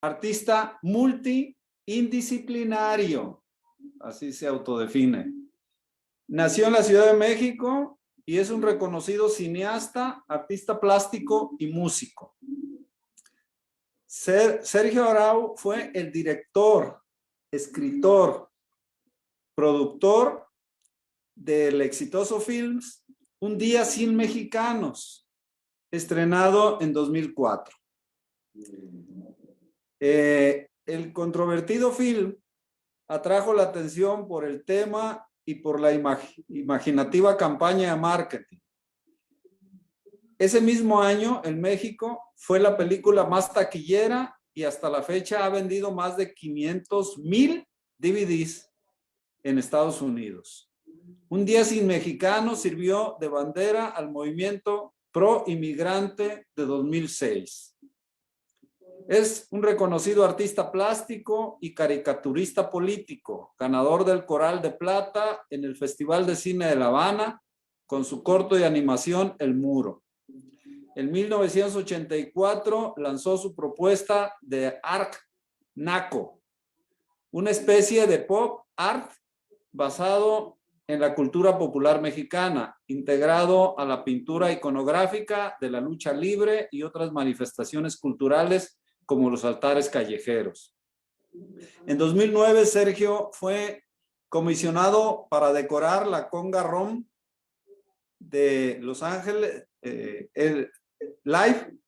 artista multi-indisciplinario, así se autodefine. Nació en la Ciudad de México y es un reconocido cineasta, artista plástico y músico. Sergio Arau fue el director, escritor, productor del exitoso film Un Día Sin Mexicanos, estrenado en 2004. El controvertido film atrajo la atención por el tema y por la imaginativa campaña de marketing. Ese mismo año, en México, fue la película más taquillera y hasta la fecha ha vendido más de 500,000 DVDs en Estados Unidos. Un Día Sin Mexicanos sirvió de bandera al movimiento pro inmigrante de 2006. Es un reconocido artista plástico y caricaturista político, ganador del Coral de Plata en el Festival de Cine de La Habana con su corto de animación El Muro. En 1984 lanzó su propuesta de Art Naco, una especie de pop art basado en la cultura popular mexicana, integrado a la pintura iconográfica de la lucha libre y otras manifestaciones culturales como los altares callejeros. En 2009, Sergio fue comisionado para decorar la Conga Rom de Los Ángeles, Live,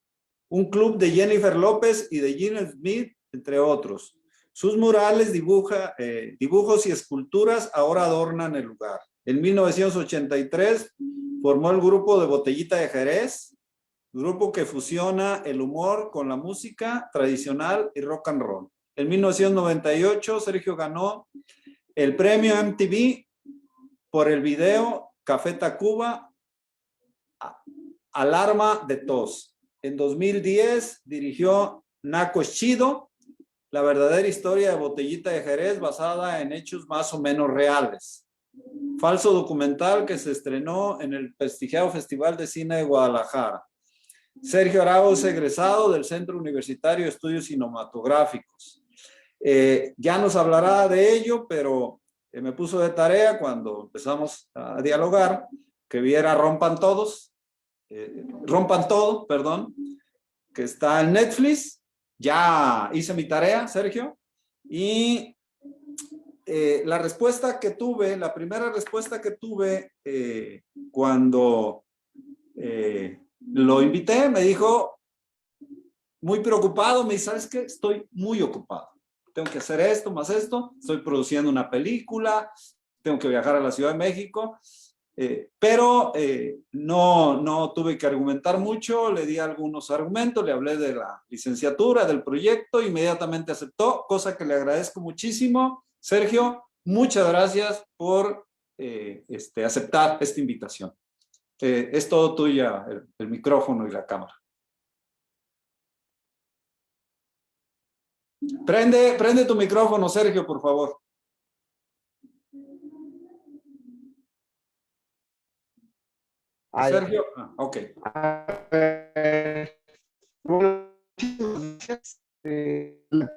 un club de Jennifer López y de Gene Smith, entre otros. Sus murales, dibujos y esculturas ahora adornan el lugar. En 1983 formó el grupo de Botellita de Jerez, grupo que fusiona el humor con la música tradicional y rock and roll. En 1998, Sergio ganó el premio MTV por el video Café Tacuba, Alarma de Tos. En 2010 dirigió Naco es Chido, la verdadera historia de Botellita de Jerez basada en hechos más o menos reales. Falso documental que se estrenó en el prestigiado Festival de Cine de Guadalajara. Sergio Arau es egresado del Centro Universitario de Estudios Cinematográficos. Ya nos hablará de ello, pero me puso de tarea cuando empezamos a dialogar que viera Rompan Todo, perdón, que está en Netflix. Ya hice mi tarea, Sergio, y la respuesta que tuve, la primera respuesta que tuve cuando lo invité, me dijo, muy preocupado, me dice, ¿sabes qué? Estoy muy ocupado. Tengo que hacer esto, más esto, estoy produciendo una película, tengo que viajar a la Ciudad de México, pero no tuve que argumentar mucho, le di algunos argumentos, le hablé de la licenciatura, del proyecto, inmediatamente aceptó, cosa que le agradezco muchísimo. Sergio, muchas gracias por aceptar esta invitación. Es todo tuya, el micrófono y la cámara. Prende tu micrófono, Sergio, por favor. Sergio, ok. Bueno, muchas gracias. La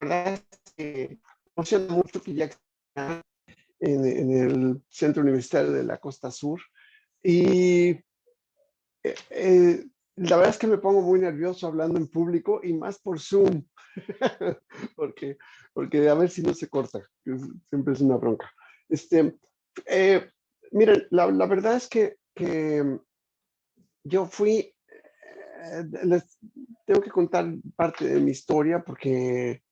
verdad es que emociona mucho que ya está en el Centro Universitario de la Costa Sur. Y la verdad es que me pongo muy nervioso hablando en público y más por Zoom, porque a ver si no se corta, que siempre es una bronca. Miren, la verdad es que yo fui, les tengo que contar parte de mi historia porque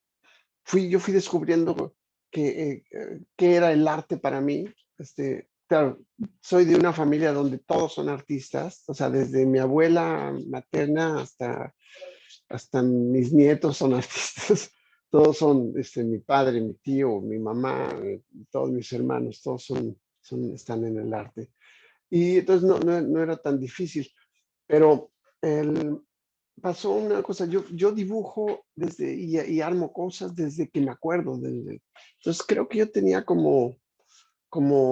yo fui descubriendo qué era el arte para mí. Claro, soy de una familia donde todos son artistas, o sea, desde mi abuela materna hasta mis nietos son artistas. Todos son, mi padre, mi tío, mi mamá, todos mis hermanos, todos están en el arte. Y entonces no era tan difícil, pero pasó una cosa, yo dibujo y armo cosas desde que me acuerdo. Entonces creo que yo tenía como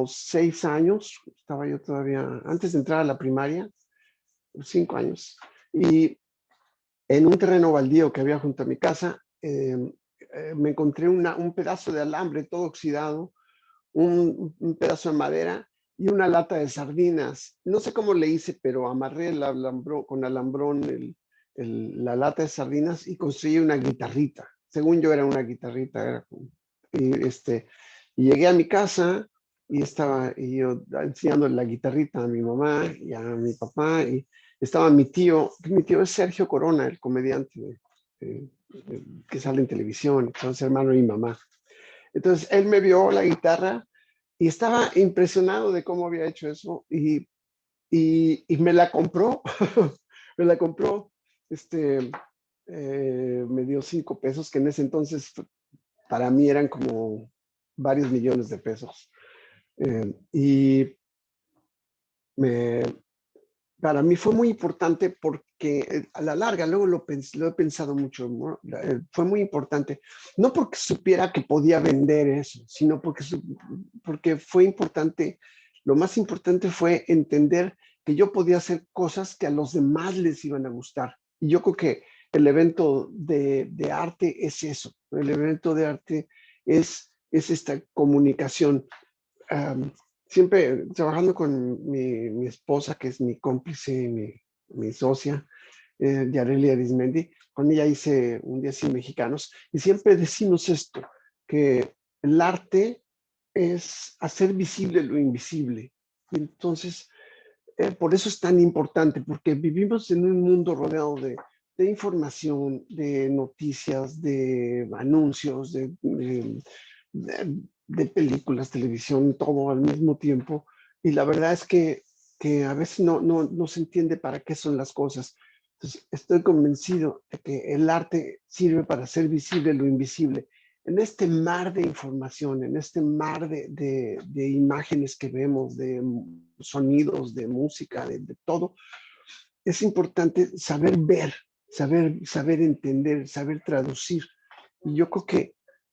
6 años, estaba yo todavía, antes de entrar a la primaria, 5 años. Y en un terreno baldío que había junto a mi casa, me encontré un pedazo de alambre todo oxidado, un pedazo de madera y una lata de sardinas. No sé cómo le hice, pero amarré con alambrón la lata de sardinas y construí una guitarrita. Según yo era una guitarrita. Y, y llegué a mi casa y yo enseñando la guitarrita a mi mamá y a mi papá. Y estaba mi tío es Sergio Corona, el comediante que sale en televisión, entonces hermano de mi mamá. Entonces él me vio la guitarra y estaba impresionado de cómo había hecho eso y me la compró, me la compró, me dio 5 pesos, que en ese entonces para mí eran como varios millones de pesos. Y me, para mí fue muy importante porque a la larga, luego lo he pensado mucho, ¿no? Fue muy importante, no porque supiera que podía vender eso, sino porque fue importante, lo más importante fue entender que yo podía hacer cosas que a los demás les iban a gustar. Y yo creo que el evento de arte es eso, el evento de arte es esta comunicación. Um, Siempre trabajando con mi esposa, que es mi cómplice, mi socia, Yareli Arismendi, con ella hice un día sin mexicanos, y siempre decimos esto, que el arte es hacer visible lo invisible. Entonces, por eso es tan importante, porque vivimos en un mundo rodeado de información, de noticias, de anuncios, de películas, televisión, todo al mismo tiempo. Y la verdad es que a veces no se entiende para qué son las cosas. Entonces, estoy convencido de que el arte sirve para hacer visible lo invisible. En este mar de información, en este mar de imágenes que vemos, de sonidos, de música, de todo, es importante saber ver, saber entender, saber traducir. Y yo creo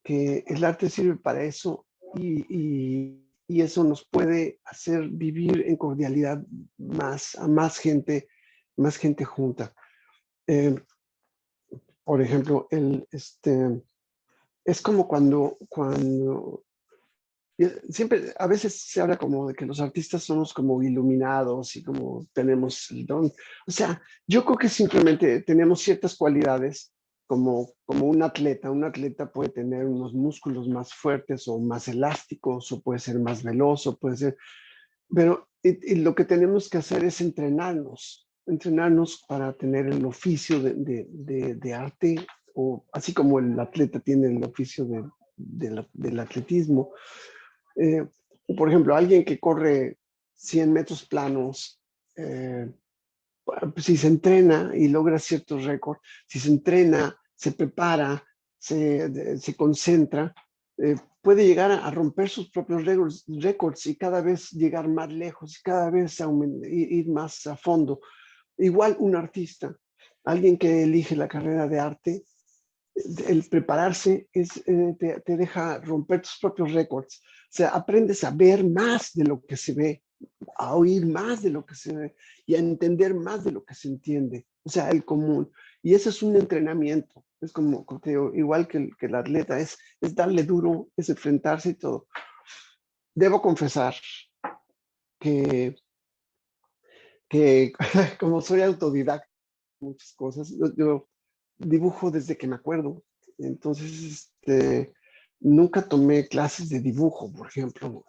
que el arte sirve para eso y eso nos puede hacer vivir en cordialidad a más gente junta. Eh, por ejemplo, es como cuando siempre, a veces se habla como de que los artistas somos como iluminados y como tenemos el don. O sea, yo creo que simplemente tenemos ciertas cualidades como un atleta. Un atleta puede tener unos músculos más fuertes o más elásticos o puede ser más veloz o puede ser... Pero y lo que tenemos que hacer es entrenarnos para tener el oficio de arte, o así como el atleta tiene el oficio del atletismo. Eh, por ejemplo, alguien que corre 100 metros planos, si se entrena y logra ciertos récords, si se entrena, se prepara, se concentra, puede llegar a romper sus propios récords y cada vez llegar más lejos y cada vez ir más a fondo. Igual un artista, alguien que elige la carrera de arte, el prepararse te deja romper tus propios récords. O sea, aprendes a ver más de lo que se ve, a oír más de lo que se ve y a entender más de lo que se entiende. O sea, el común. Y eso es un entrenamiento. Es como, igual que el atleta, es darle duro, es enfrentarse y todo. Debo confesar que, que como soy autodidacta, muchas cosas, yo dibujo desde que me acuerdo. Entonces, nunca tomé clases de dibujo, por ejemplo.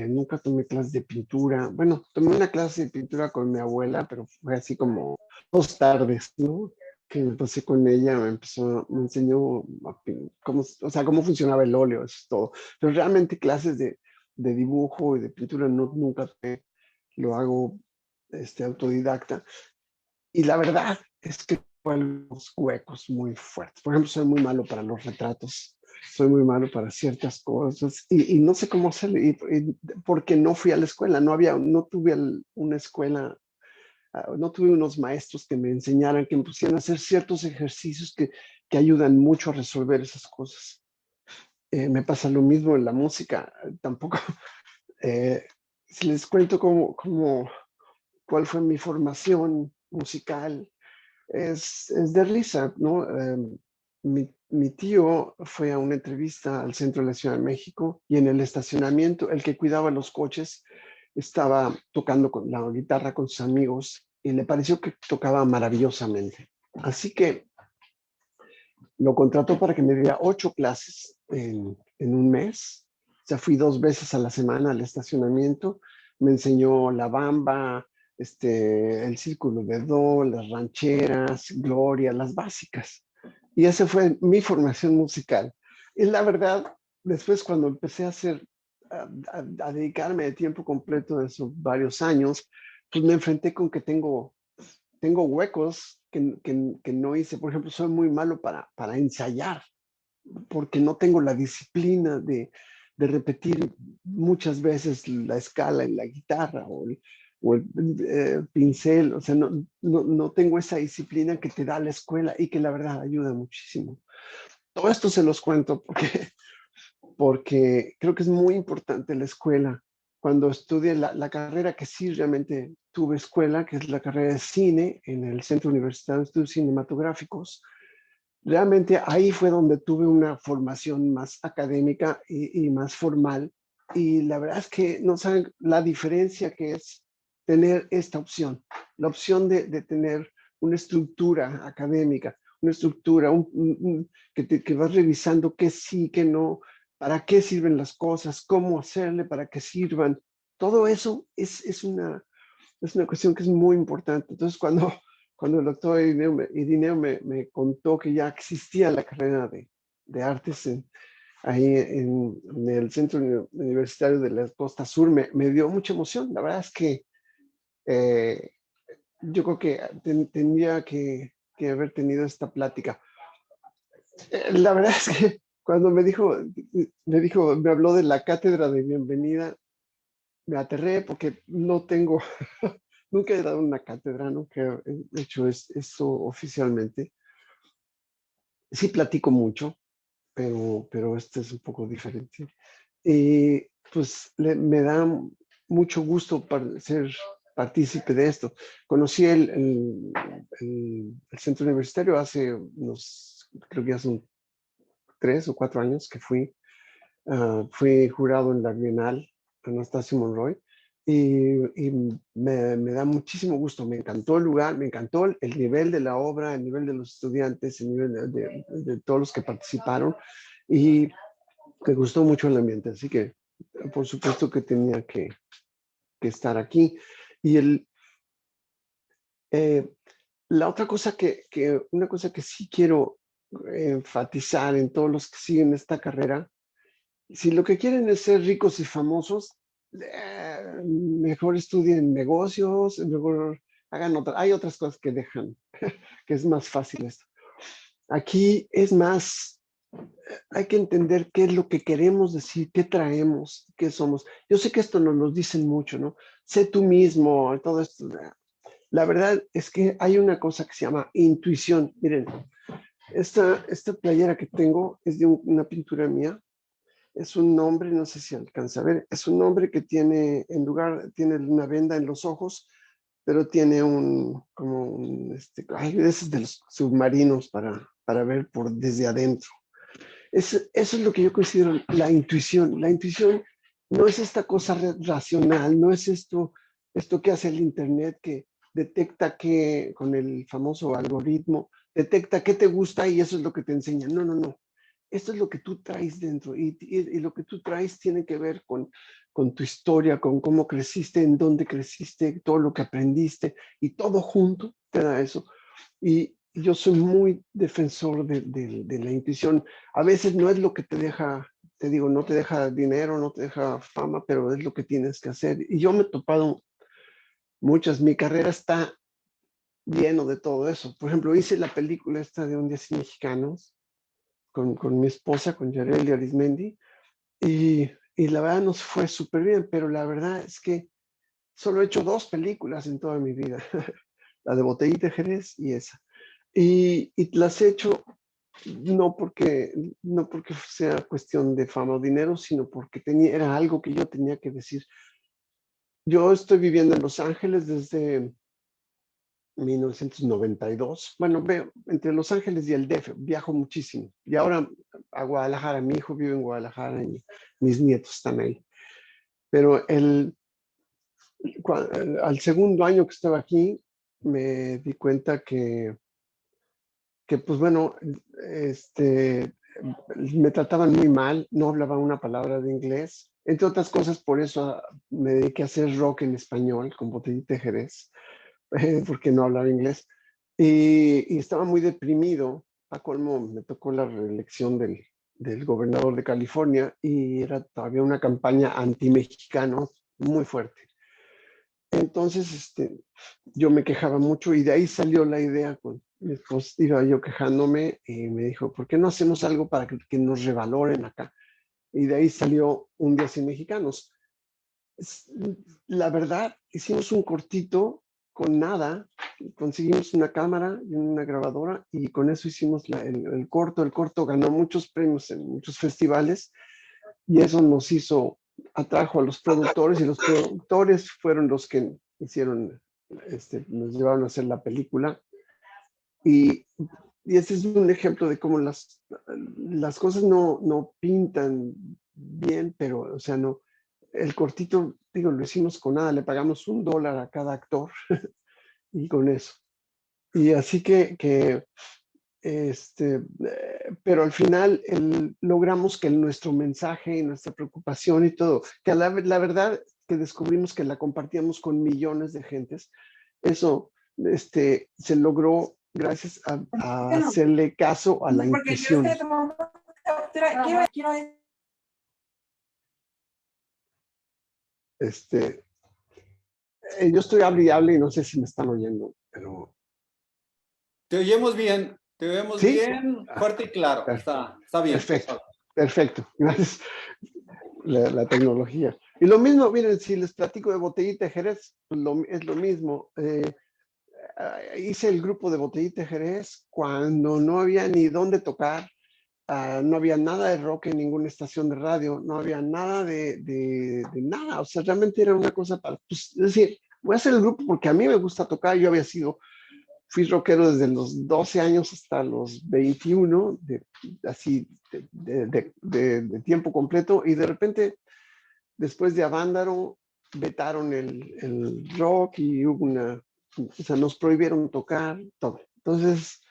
Nunca tomé clases de pintura. Bueno, tomé una clase de pintura con mi abuela, pero fue así como 2 tardes, ¿no? Que me pasé con ella, me enseñó cómo, o sea, cómo funcionaba el óleo, eso es todo. Pero realmente clases de dibujo y de pintura nunca tomé. Lo hago autodidacta. Y la verdad es que los huecos muy fuertes. Por ejemplo, soy muy malo para los retratos, soy muy malo para ciertas cosas y no sé cómo hacerlo, porque no fui a la escuela, no tuve una escuela, no tuve unos maestros que me enseñaran, que me pusieran a hacer ciertos ejercicios que ayudan mucho a resolver esas cosas. Me pasa lo mismo en la música, tampoco. Si les cuento cuál fue mi formación musical, es de risa, ¿no? Mi tío fue a una entrevista al centro de la Ciudad de México y en el estacionamiento, el que cuidaba los coches estaba tocando con la guitarra con sus amigos y le pareció que tocaba maravillosamente. Así que lo contrató para que me diera 8 clases en un mes. O sea, fui 2 veces a la semana al estacionamiento. Me enseñó la bamba, el círculo de do, las rancheras, gloria, las básicas. Y esa fue mi formación musical. Y la verdad, después cuando empecé a hacer, a dedicarme de tiempo completo de esos varios años, pues me enfrenté con que tengo huecos que no hice. Por ejemplo, soy muy malo para ensayar, porque no tengo la disciplina de repetir muchas veces la escala en la guitarra o el pincel. O sea, no tengo esa disciplina que te da la escuela y que la verdad ayuda muchísimo. Todo esto se los cuento porque creo que es muy importante la escuela. Cuando estudié la carrera que sí realmente tuve escuela, que es la carrera de cine en el Centro Universitario de Estudios Cinematográficos, realmente ahí fue donde tuve una formación más académica y más formal. Y la verdad es que no saben la diferencia que es tener esta opción, la opción de tener una estructura académica, una estructura que vas revisando qué sí, qué no, para qué sirven las cosas, cómo hacerle para que sirvan. Todo eso es una cuestión que es muy importante. Entonces, cuando el doctor Irineo me contó que ya existía la carrera de artes ahí en el Centro Universitario de la Costa Sur, me dio mucha emoción. La verdad es que eh, yo creo que tendría que haber tenido esta plática. La verdad es que cuando me habló de la cátedra de bienvenida, me aterré porque no tengo, nunca he dado una cátedra, nunca he hecho eso oficialmente. Sí platico mucho, pero este es un poco diferente. Y pues me da mucho gusto ser partícipe de esto. Conocí el centro universitario hace creo que hace 3 o 4 años que fui jurado en la Bienal Anastasio Monroy y me da muchísimo gusto. Me encantó el lugar, me encantó el nivel de la obra, el nivel de los estudiantes, el nivel de todos los que participaron y me gustó mucho el ambiente. Así que, por supuesto que tenía que estar aquí. Y eh, la otra cosa una cosa que sí quiero enfatizar en todos los que siguen esta carrera, si lo que quieren es ser ricos y famosos, mejor estudien negocios, mejor hagan hay otras cosas que dejan, que es más fácil esto. Aquí es más, hay que entender qué es lo que queremos decir, qué traemos, qué somos. Yo sé que esto nos lo dicen mucho, ¿no? Sé tú mismo, todo esto. La verdad es que hay una cosa que se llama intuición. Miren, esta playera que tengo es de una pintura mía. Es un hombre, no sé si alcanza a ver, es un hombre que tiene una venda en los ojos, pero tiene esos de los submarinos para ver desde adentro. Eso es lo que yo considero la intuición. La intuición no es esta cosa racional, no es esto que hace el Internet que detecta que con el famoso algoritmo, detecta qué te gusta y eso es lo que te enseña. No, no, no. Esto es lo que tú traes dentro y lo que tú traes tiene que ver con tu historia, con cómo creciste, en dónde creciste, todo lo que aprendiste y todo junto te da eso. Y yo soy muy defensor de la intuición. A veces no es lo que te deja, te digo, no te deja dinero, no te deja fama, pero es lo que tienes que hacer. Y yo me he topado mi carrera está lleno de todo eso. Por ejemplo, hice la película esta de Un día sin mexicanos con mi esposa, con Yareli Arismendi, y la verdad nos fue súper bien, pero la verdad es que solo he hecho 2 películas en toda mi vida, la de Botellita de Jerez y esa. Y las he hecho no porque sea cuestión de fama o dinero, sino porque era algo que yo tenía que decir. Yo estoy viviendo en Los Ángeles desde 1992. Bueno, veo entre Los Ángeles y el DF, viajo muchísimo. Y ahora a Guadalajara, mi hijo vive en Guadalajara y mis nietos están ahí. Pero al segundo año que estaba aquí, me di cuenta que pues bueno, me trataban muy mal, no hablaba una palabra de inglés. Entre otras cosas, por eso me dediqué a hacer rock en español con Botellita de Jerez, porque no hablaba inglés. Y estaba muy deprimido. A colmo, me tocó la reelección del gobernador de California y era todavía una campaña anti-mexicano muy fuerte. Entonces, yo me quejaba mucho y de ahí salió la idea con mi esposa, iba yo quejándome y me dijo, ¿por qué no hacemos algo para que nos revaloren acá? Y de ahí salió Un Día Sin Mexicanos. La verdad, hicimos un cortito con nada, conseguimos una cámara y una grabadora y con eso hicimos el corto. El corto ganó muchos premios en muchos festivales y eso atrajo a los productores y los productores fueron los que hicieron, nos llevaron a hacer la película y, y ese es un ejemplo de cómo las cosas no pintan bien, pero, o sea, no, el cortito, digo, lo hicimos con nada, le pagamos $1 a cada actor y con eso. Y así pero al final logramos que nuestro mensaje y nuestra preocupación y todo, que la verdad que descubrimos que la compartíamos con millones de gentes, eso se logró gracias a hacerle caso a la intuición. Yo estoy hable y no sé si me están oyendo, pero... Te oyemos bien, te vemos ¿Sí? bien, fuerte y claro. Está bien. Perfecto, perfecto. Gracias. La tecnología. Y lo mismo, miren, si les platico de Botellita de Jerez, pues es lo mismo. Hice el grupo de Botellita de Jerez cuando no había ni dónde tocar, no había nada de rock en ninguna estación de radio, no había nada de nada. O sea, realmente era una cosa para, pues, es decir, voy a hacer el grupo porque a mí me gusta tocar. Yo fui rockero desde los 12 años hasta los 21, así de tiempo completo, y de repente, después de Avándaro, vetaron el rock y o sea, nos prohibieron tocar, todo. Entonces,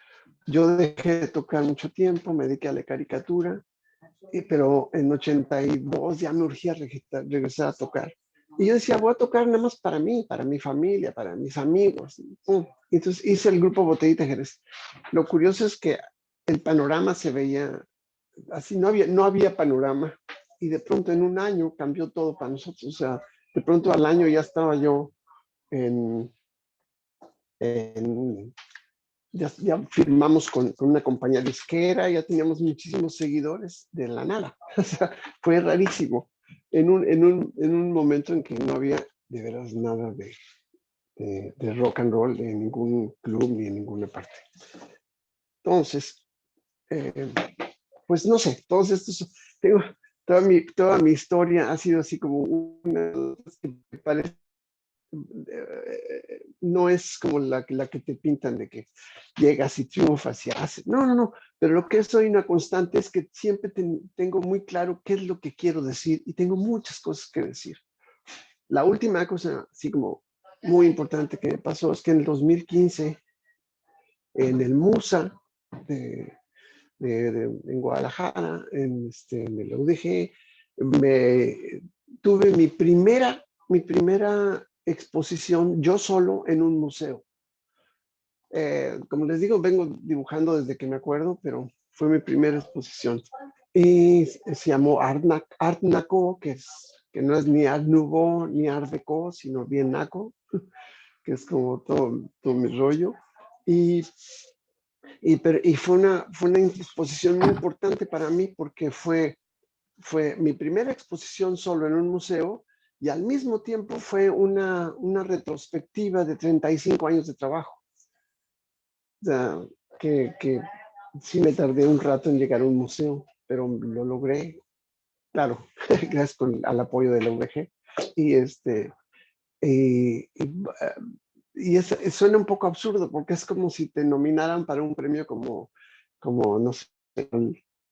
yo dejé de tocar mucho tiempo, me dediqué a la caricatura, pero en 82 ya me urgía regresar a tocar. Y yo decía, voy a tocar nada más para mí, para mi familia, para mis amigos. Entonces hice el grupo Botellita Jerez. Lo curioso es que el panorama se veía así, no había panorama. Y de pronto en un año cambió todo para nosotros. O sea, de pronto al año ya estaba yo en, en ya firmamos con una compañía disquera, ya teníamos muchísimos seguidores de la nada. O sea, fue rarísimo. En un momento en que no había de veras nada de rock and roll en ningún club ni en ninguna parte. Entonces, pues no sé, todos estos, toda mi historia ha sido así como una que parece no es como la que te pintan de que llegas y triunfas y haces. No, no, no. Pero lo que soy una constante es que siempre tengo muy claro qué es lo que quiero decir y tengo muchas cosas que decir. La última cosa, así como muy importante que me pasó es que en el 2015, en el MUSA en Guadalajara, en el UDG, tuve mi primera exposición yo solo en un museo. Como les digo, vengo dibujando desde que me acuerdo, pero fue mi primera exposición. Y se llamó Art Naco, que no es ni Art Nouveau ni Art Deco, sino bien Naco, que es como todo mi rollo. Y fue una exposición muy importante para mí porque fue mi primera exposición solo en un museo y al mismo tiempo fue una retrospectiva de 35 años de trabajo. O sea, que sí me tardé un rato en llegar a un museo, pero lo logré, claro, gracias al apoyo de la UDG. Y, suena un poco absurdo porque es como si te nominaran para un premio como no sé,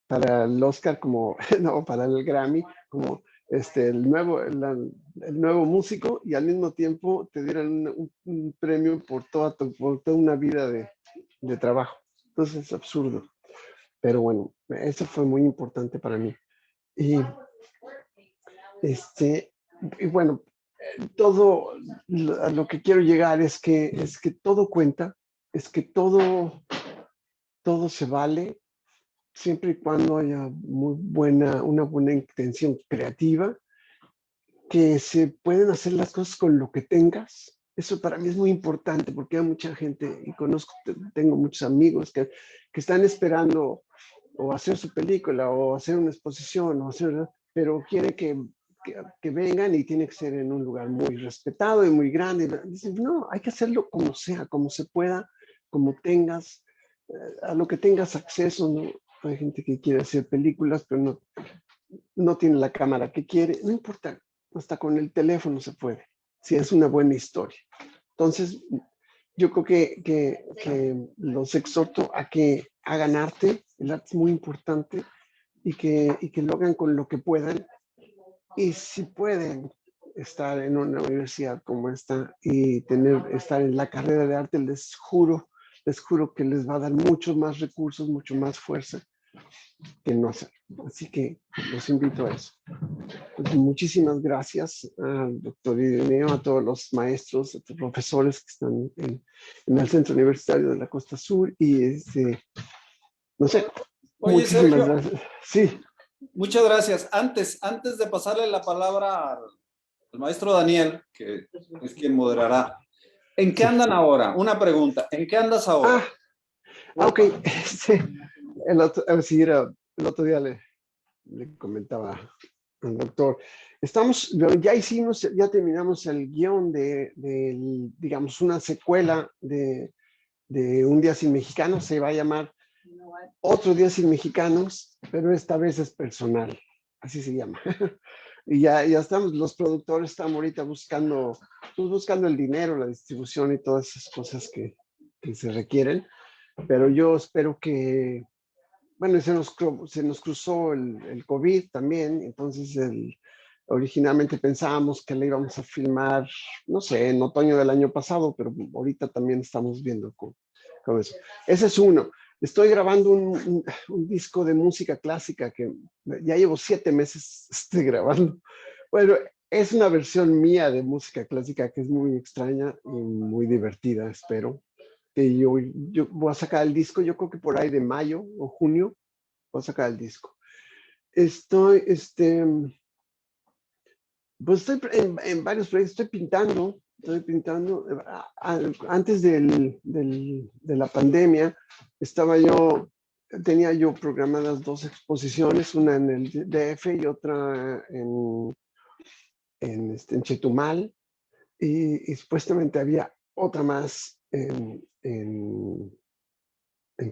para el Oscar, como, no, para el Grammy, como el nuevo músico, y al mismo tiempo te dieran un premio por por toda una vida de trabajo. Entonces es absurdo. Pero bueno, eso fue muy importante para mí. Y, este, y bueno, todo a lo que quiero llegar es que todo cuenta, es que todo se vale siempre y cuando haya una buena intención creativa, que se pueden hacer las cosas con lo que tengas. Eso para mí es muy importante porque hay mucha gente, y tengo muchos amigos que están esperando o hacer su película o hacer una exposición, pero quieren que vengan y tiene que ser en un lugar muy respetado y muy grande. Dicen, no, hay que hacerlo como sea, como se pueda, como tengas, a lo que tengas acceso, ¿no? Hay gente que quiere hacer películas, pero no tiene la cámara que quiere, no importa, hasta con el teléfono se puede, si es una buena historia. Entonces, yo creo que los exhorto a que hagan arte, el arte es muy importante, y que lo hagan con lo que puedan, y si pueden estar en una universidad como esta y estar en la carrera de arte, les juro que les va a dar muchos más recursos, mucho más fuerza que no hacer. Así que los invito a eso. Pues muchísimas gracias al doctor Ireneo, a todos los maestros, a los profesores que están en el Centro Universitario de la Costa Sur, y no sé, Oye, muchísimas Sergio, gracias. Sí. muchas gracias. Antes de pasarle la palabra al maestro Daniel, que es quien moderará, ¿en qué Sí. andan ahora? Una pregunta, ¿en qué andas ahora? Ok. Porfa. Sí. El otro día le comentaba al doctor, ya terminamos el guión digamos, una secuela de Un Día Sin Mexicanos. Se va a llamar Otro Día Sin Mexicanos, pero esta vez es personal, así se llama. Y ya estamos, los productores están ahorita buscando el dinero, la distribución y todas esas cosas que se requieren, pero yo espero que, bueno, se nos cruzó el COVID también, entonces originalmente pensábamos que la íbamos a filmar, no sé, en otoño del año pasado, pero ahorita también estamos viendo con eso. Ese es uno. Estoy grabando un disco de música clásica que ya llevo 7 meses grabando. Bueno, es una versión mía de música clásica que es muy extraña y muy divertida, espero. Que yo voy a sacar el disco, yo creo que por ahí de mayo o junio, voy a sacar el disco. Estoy, pues estoy en varios proyectos, estoy pintando. Antes de la pandemia, tenía yo programadas 2 exposiciones, una en el DF y otra en Chetumal, y supuestamente había otra más en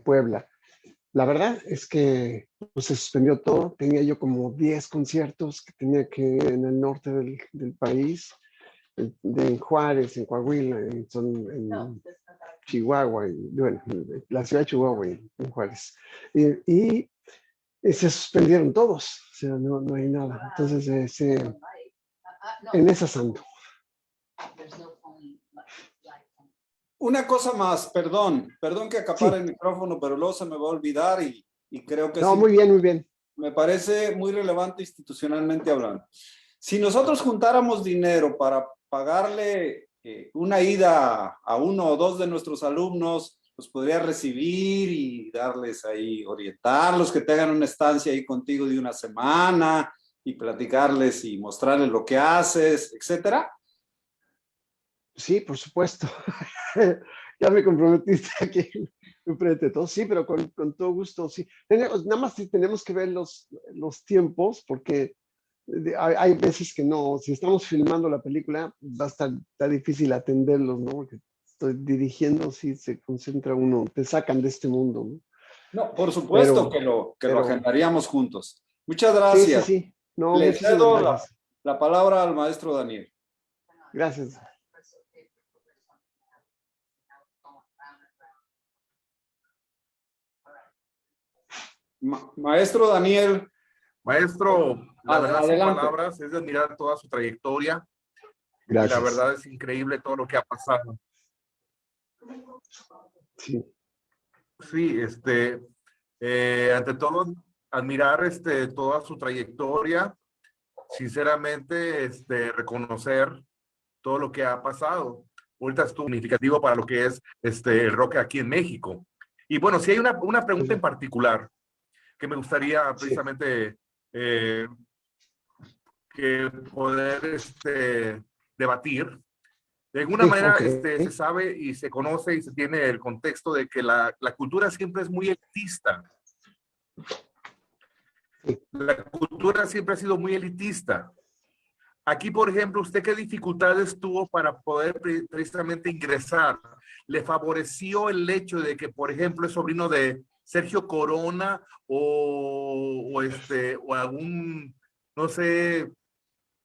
Puebla. La verdad es que pues, se suspendió todo. Tenía yo como 10 conciertos que tenía que ir en el norte del país, en Juárez, en Coahuila, en Chihuahua, bueno, la ciudad de Chihuahua, en Juárez. Y se suspendieron todos, o sea, no hay nada. Entonces, en esa ando. Una cosa más, perdón que acapare Sí, el micrófono, pero luego se me va a olvidar y creo que no, sí, muy bien, muy bien. me parece muy relevante institucionalmente hablando. Si nosotros juntáramos dinero para pagarle una ida a uno o dos de nuestros alumnos, los podría recibir y darles ahí, orientarlos, que tengan una estancia ahí contigo de una semana y platicarles y mostrarles lo que haces, etcétera. Sí, por supuesto. Ya me comprometiste aquí enfrente de todos. Sí, pero con todo gusto, sí. Nada más tenemos que ver los tiempos, porque hay veces que no, si estamos filmando la película, va a está difícil atenderlos, ¿no? Porque estoy dirigiendo, sí, se concentra uno, te sacan de este mundo, ¿no? No, por supuesto Pero, que lo pero, agendaríamos juntos. Muchas sí, sí, gracias. sí. No, Le muchísimas cedo gracias. la palabra al maestro Daniel. Gracias. Maestro Daniel, Maestro, la verdad sin adelante. palabras, es de admirar toda su trayectoria y la Gracias. verdad es increíble todo lo que ha pasado. Sí. Sí, ante todo, admirar toda su trayectoria, sinceramente, reconocer todo lo que ha pasado. Ahorita estuvo significativo para lo que es el rock aquí en México. Y bueno, si hay una pregunta en particular que me gustaría precisamente que poder debatir. De alguna manera se sabe y se conoce y se tiene el contexto de que la cultura siempre es muy elitista. La cultura siempre ha sido muy elitista. Aquí, por ejemplo, ¿usted qué dificultades tuvo para poder precisamente ingresar? ¿Le favoreció el hecho de que, por ejemplo, es sobrino de Sergio Corona o algún, no sé,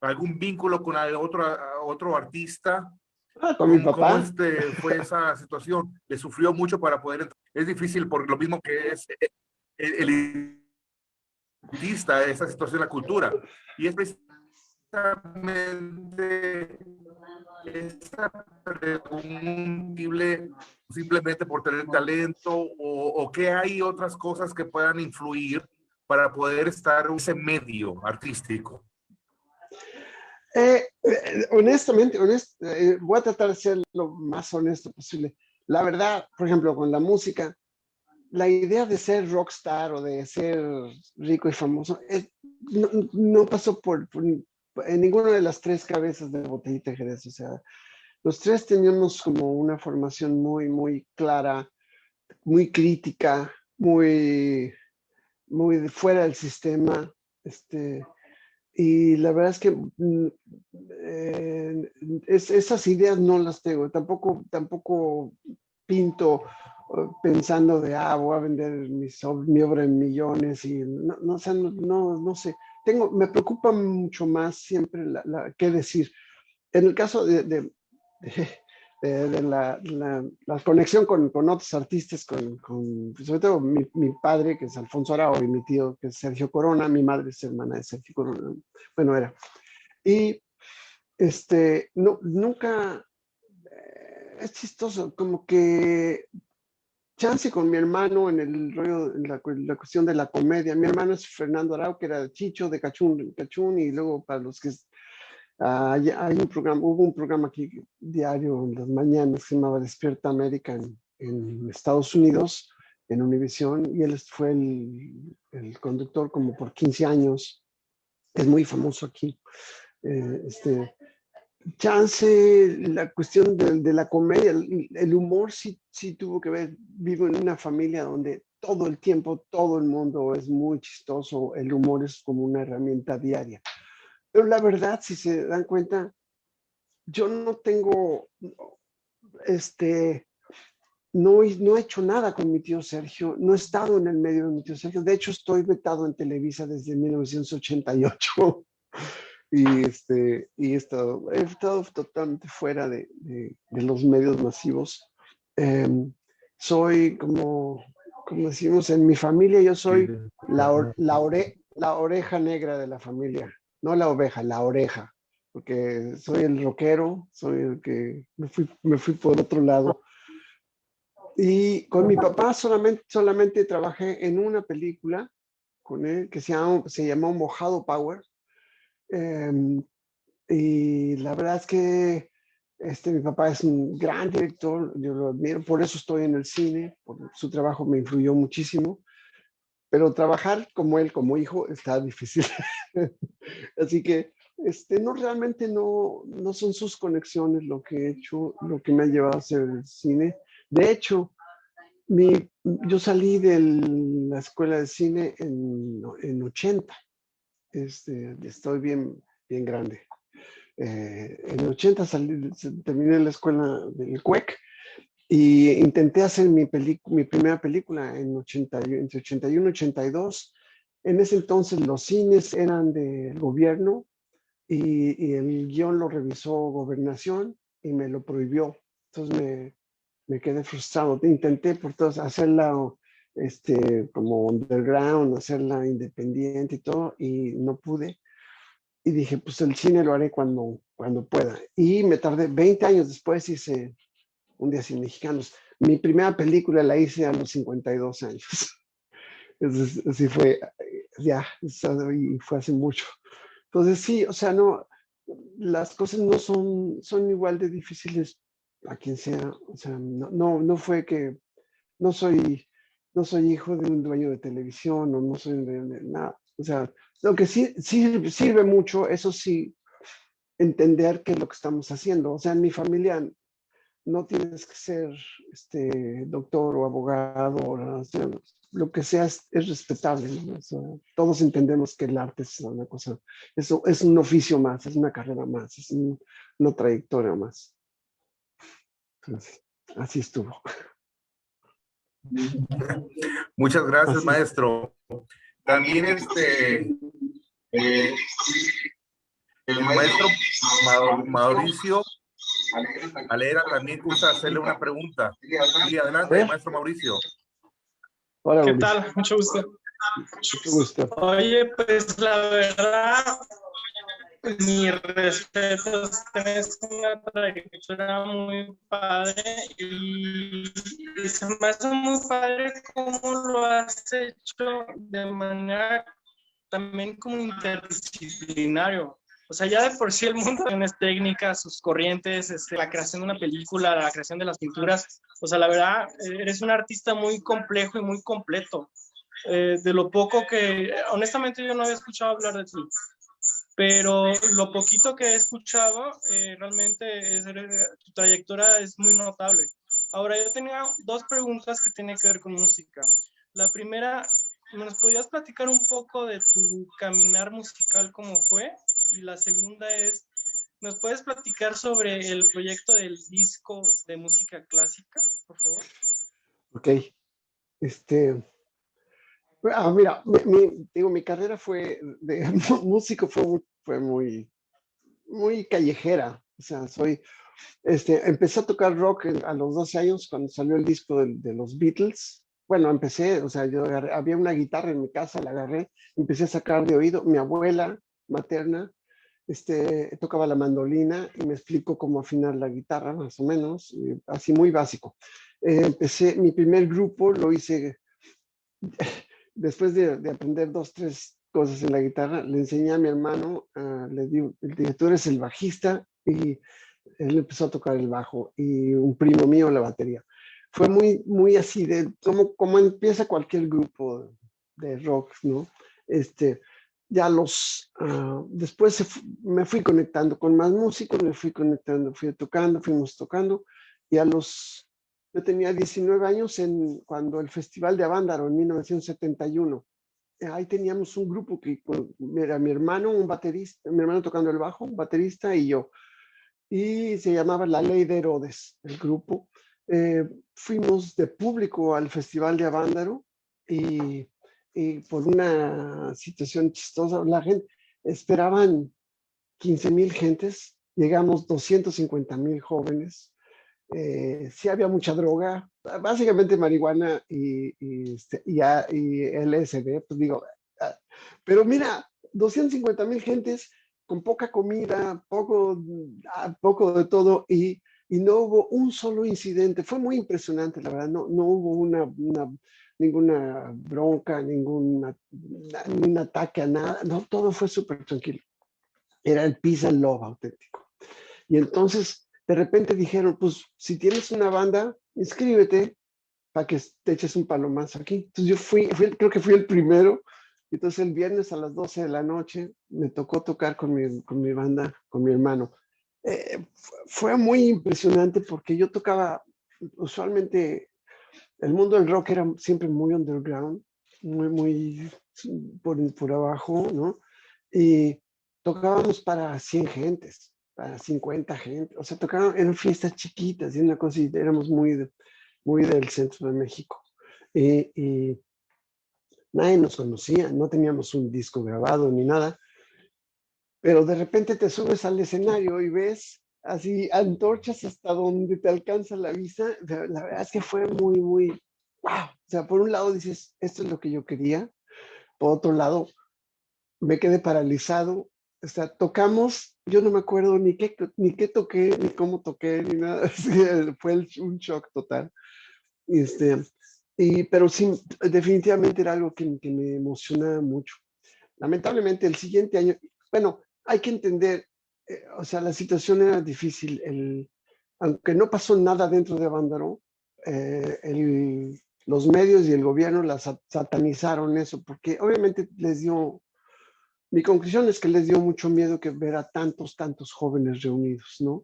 algún vínculo con otro artista? Con mi ¿Cómo papá. fue esa situación? ¿Le sufrió mucho para poder entrar? Es difícil por lo mismo que es elitista esa situación de la cultura. Y es precisamente esa preguntible simplemente por tener talento o que hay otras cosas que puedan influir para poder estar en ese medio artístico. Honestamente, voy a tratar de ser lo más honesto posible. La verdad, por ejemplo, con la música, la idea de ser rockstar o de ser rico y famoso no pasó en ninguna de las tres cabezas de Botellita Jerez. O sea, los tres teníamos como una formación muy, muy clara, muy crítica, muy, muy fuera del sistema. Y la verdad es que esas ideas no las tengo. Tampoco pinto pensando voy a vender mi obra en millones y o sea, no sé. Me preocupa mucho más siempre qué decir. En el caso de la conexión con otros artistas, sobre todo mi padre, que es Alfonso Arao, y mi tío, que es Sergio Corona. Mi madre es hermana de Sergio Corona. Bueno, era. Y nunca, es chistoso, como que chance con mi hermano en el rollo, en la cuestión de la comedia. Mi hermano es Fernando Arau, que era Chicho de Cachún, y luego para los que hubo un programa aquí diario en las mañanas que se llamaba Despierta América en Estados Unidos, en Univisión, y él fue el conductor como por 15 años. Es muy famoso aquí. Chance, la cuestión de la comedia, el humor sí tuvo que ver. Vivo en una familia donde todo el tiempo, todo el mundo es muy chistoso. El humor es como una herramienta diaria. Pero la verdad, si se dan cuenta, yo no tengo, no he hecho nada con mi tío Sergio, no he estado en el medio de mi tío Sergio. De hecho, estoy vetado en Televisa desde 1988 y he estado totalmente fuera de los medios masivos. Soy como decimos en mi familia, yo soy la oreja negra de la familia, no la oveja, la oreja, porque soy el rockero, soy el que me fui por otro lado. Y con mi papá solamente trabajé en una película con él que se llamó Mojado Power. Y la verdad es que mi papá es un gran director, yo lo admiro, por eso estoy en el cine, por su trabajo me influyó muchísimo, pero trabajar como él, como hijo, está difícil. Así que realmente no son sus conexiones lo que he hecho, lo que me ha llevado a hacer el cine. De hecho, yo salí de la escuela de cine en 80. Estoy bien grande. En el 80 terminé la escuela del CUEC y intenté hacer mi primera película entre 81 y 82. En ese entonces los cines eran del gobierno y el guión lo revisó Gobernación y me lo prohibió. Entonces me quedé frustrado. Intenté por todos hacerla como underground, hacerla independiente y todo, y no pude. Y dije, pues el cine lo haré cuando pueda. Y me tardé 20 años después, hice Un día sin mexicanos. Mi primera película la hice a los 52 años. Entonces, así fue, ya, y fue hace mucho. Entonces, sí, o sea, no, las cosas no son igual de difíciles a quien sea. O sea, no fue que, no soy, no soy hijo de un dueño de televisión o no soy de nada. O sea, lo que sí sirve mucho, eso sí, entender qué es lo que estamos haciendo. O sea, en mi familia no tienes que ser doctor o abogado, o sea, lo que sea es respetable, ¿no? O sea, todos entendemos que el arte es una cosa, eso es un oficio más, es una carrera más, es una trayectoria más. Entonces, así estuvo. Muchas gracias, Así es. maestro. También eh, el maestro Mauricio Alera también gusta hacerle una pregunta. Sí, adelante, maestro Mauricio. Hola, ¿Qué Mauricio. tal? Mucho gusto. Mucho gusto. Oye, pues la verdad, mis respetos, tienes una trayectoria muy padre y se me hace muy padre cómo lo has hecho de manera también como interdisciplinario. O sea, ya de por sí el mundo tiene técnicas, sus corrientes, la creación de una película, la creación de las pinturas. O sea, la verdad, eres un artista muy complejo y muy completo. De lo poco que, honestamente yo no había escuchado hablar de ti, pero lo poquito que he escuchado, realmente tu trayectoria es muy notable. Ahora, yo tenía dos preguntas que tienen que ver con música. La primera, ¿nos podías platicar un poco de tu caminar musical, cómo fue? Y la segunda es, ¿nos puedes platicar sobre el proyecto del disco de música clásica, por favor? Ok. Mira, mi carrera fue de músico fue muy callejera. O sea, empecé a tocar rock a los 12 años cuando salió el disco de los Beatles. Bueno, empecé, o sea, había una guitarra en mi casa, la agarré, empecé a sacar de oído. Mi abuela materna, tocaba la mandolina y me explicó cómo afinar la guitarra, más o menos, así muy básico. Mi primer grupo lo hice después de aprender dos, tres cosas en la guitarra. Le enseñé a mi hermano, le dije, tú eres el bajista, y él empezó a tocar el bajo y un primo mío la batería. Fue muy así, como empieza cualquier grupo de rock, ¿no? Ya después me fui conectando con más músicos, me fui conectando, fuimos tocando, y yo tenía 19 años cuando el Festival de Avándaro en 1971. Ahí teníamos un grupo que era mi hermano, un baterista, mi hermano tocando el bajo, un baterista y yo, y se llamaba La Ley de Herodes, el grupo. Fuimos de público al Festival de Avándaro y por una situación chistosa, la gente esperaban 15,000 gentes, llegamos 250,000 jóvenes. Sí había mucha droga, básicamente marihuana y LSD, pues digo, pero mira, 250,000 gentes con poca comida, poco de todo, y no hubo un solo incidente. Fue muy impresionante, la verdad. No hubo ninguna bronca, ningún ataque a nada. No, todo fue súper tranquilo. Era el peace and love auténtico. Y entonces, de repente dijeron, pues, si tienes una banda, inscríbete para que te eches un palomazo aquí. Entonces creo que fui el primero. Entonces el viernes a las 12 de la noche me tocó tocar con mi banda, con mi hermano. Fue muy impresionante porque yo tocaba, usualmente el mundo del rock era siempre muy underground, muy por abajo, ¿no? Y tocábamos para 100 gentes, para 50 gente, o sea, eran fiestas chiquitas y una cosa, y éramos muy del centro de México. Y nadie nos conocía, no teníamos un disco grabado ni nada, pero de repente te subes al escenario y ves así antorchas hasta donde te alcanza la vista. La verdad es que fue muy wow, o sea, por un lado dices, esto es lo que yo quería, por otro lado, me quedé paralizado, o sea, tocamos, yo no me acuerdo ni qué toqué, ni cómo toqué, ni nada, sí, fue un shock total. Este, pero sí, definitivamente era algo que me emocionaba mucho. Lamentablemente el siguiente año, bueno, hay que entender, o sea, la situación era difícil, aunque no pasó nada dentro de Avándaro, los medios y el gobierno satanizaron eso, porque obviamente mi conclusión es que les dio mucho miedo que ver a tantos jóvenes reunidos, ¿no?